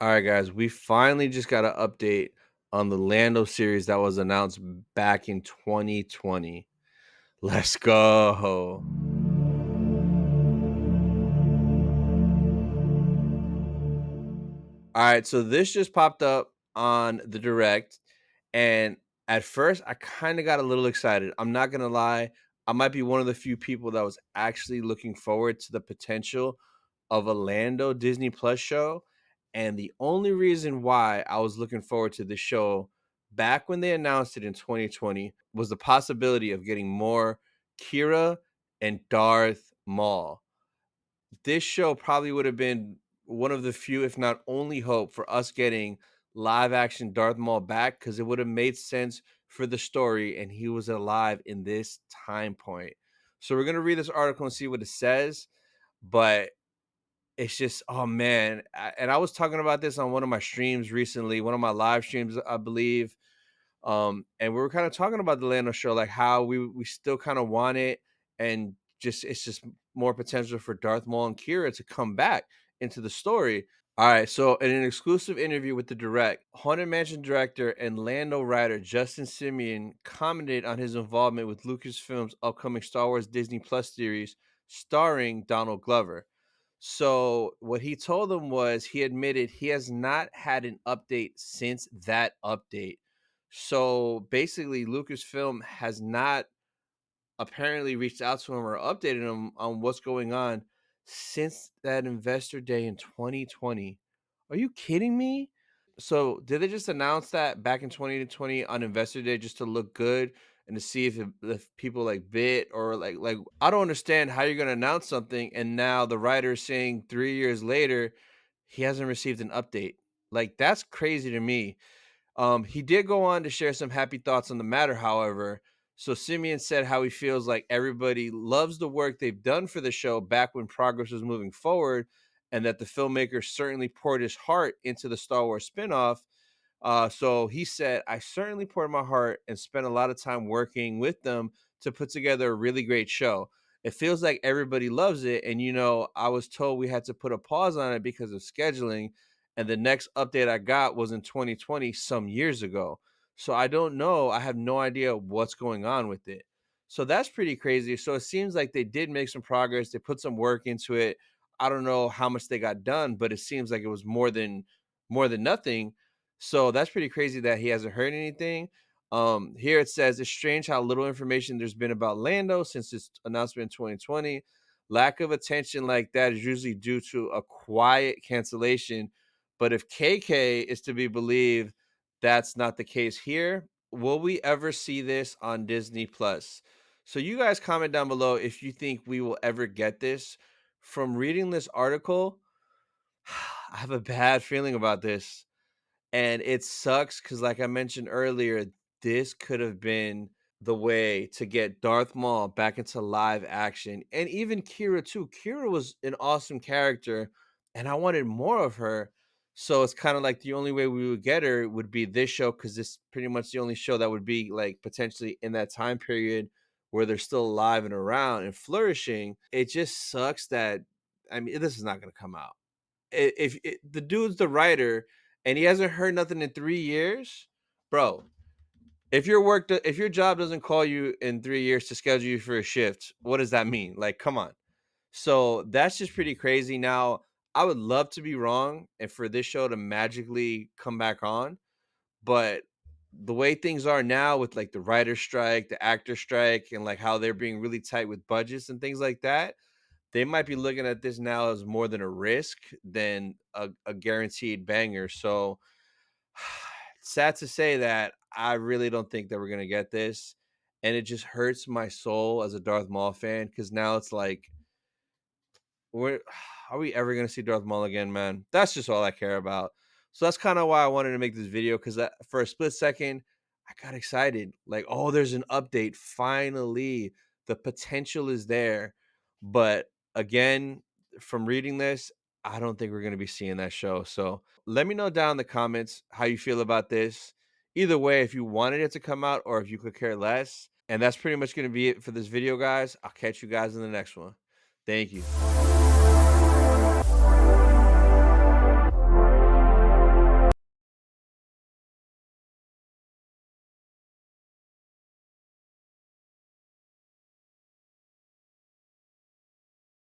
All right, guys, we finally just got an update on the Lando series that was announced back in 2020. Let's go. All right, so this just popped up on the direct, and at first I kind of got a little excited. I'm not gonna lie, I might be one of the few people that was actually looking forward to the potential of a Lando Disney Plus show. And the only reason why I was looking forward to this show back when they announced it in 2020 was the possibility of getting more Kira and Darth Maul. This show probably would have been one of the few, if not only, hope for us getting live action Darth Maul back because it would have made sense for the story and he was alive in this time point. So we're gonna read this article and see what it says, but it's just, oh man. And I was talking about this on one of my streams recently, one of my live streams, I believe. And we were kind of talking about the Lando show, like how we still kind of want it, and just it's just more potential for Darth Maul and Kira to come back into the story. All right, so in an exclusive interview with the Direct, Haunted Mansion director and Lando writer Justin Simeon commented on his involvement with Lucasfilm's upcoming Star Wars Disney Plus series starring Donald Glover. So what he told them was he admitted he has not had an update since that update. So basically, Lucasfilm has not apparently reached out to him or updated him on what's going on since that investor day in 2020. Are you kidding me? So did they just announce that back in 2020 on Investor Day just to look good and to see if people like bid, or like I don't understand how you're gonna announce something and now the writer is saying 3 years later he hasn't received an update. Like that's crazy to me. He did go on to share some happy thoughts on the matter, however. So Simeon said how he feels like everybody loves the work they've done for the show back when progress was moving forward, and that the filmmaker certainly poured his heart into the Star Wars spinoff. So he said, I certainly poured my heart and spent a lot of time working with them to put together a really great show. It feels like everybody loves it. And, I was told we had to put a pause on it because of scheduling. And the next update I got was in 2020, some years ago. So I don't know. I have no idea what's going on with it. So that's pretty crazy. So it seems like they did make some progress. They put some work into it. I don't know how much they got done, but it seems like it was more than nothing. So that's pretty crazy that he hasn't heard anything. Here it says it's strange how little information there's been about Lando since its announcement in 2020. Lack of attention like that is usually due to a quiet cancellation. But if KK is to be believed, that's not the case here. Will we ever see this on Disney Plus? So you guys comment down below if you think we will ever get this. From reading this article, I have a bad feeling about this. And it sucks because, like I mentioned earlier, this could have been the way to get Darth Maul back into live action. And even Kira, too. Kira was an awesome character, and I wanted more of her. So it's kind of like the only way we would get her would be this show, because this is pretty much the only show that would be like potentially in that time period where they're still alive and around and flourishing. It just sucks that, I mean, this is not going to come out if the dude's the writer and he hasn't heard nothing in 3 years, bro. If your job doesn't call you in 3 years to schedule you for a shift, what does that mean? Like, come on. So that's just pretty crazy. Now, I would love to be wrong and for this show to magically come back on, but the way things are now with like the writer strike, the actor strike, and like how they're being really tight with budgets and things like that, they might be looking at this now as more than a risk than a guaranteed banger. So sad to say that I really don't think that we're gonna get this. And it just hurts my soul as a Darth Maul fan because now it's like, where are we ever gonna see Darth Maul again, man? That's just all I care about. So that's kind of why I wanted to make this video, because for a split second, I got excited. Like, oh, there's an update. Finally, the potential is there. But again, from reading this, I don't think we're gonna be seeing that show. So let me know down in the comments how you feel about this. Either way, if you wanted it to come out or if you could care less. And that's pretty much gonna be it for this video, guys. I'll catch you guys in the next one. Thank you.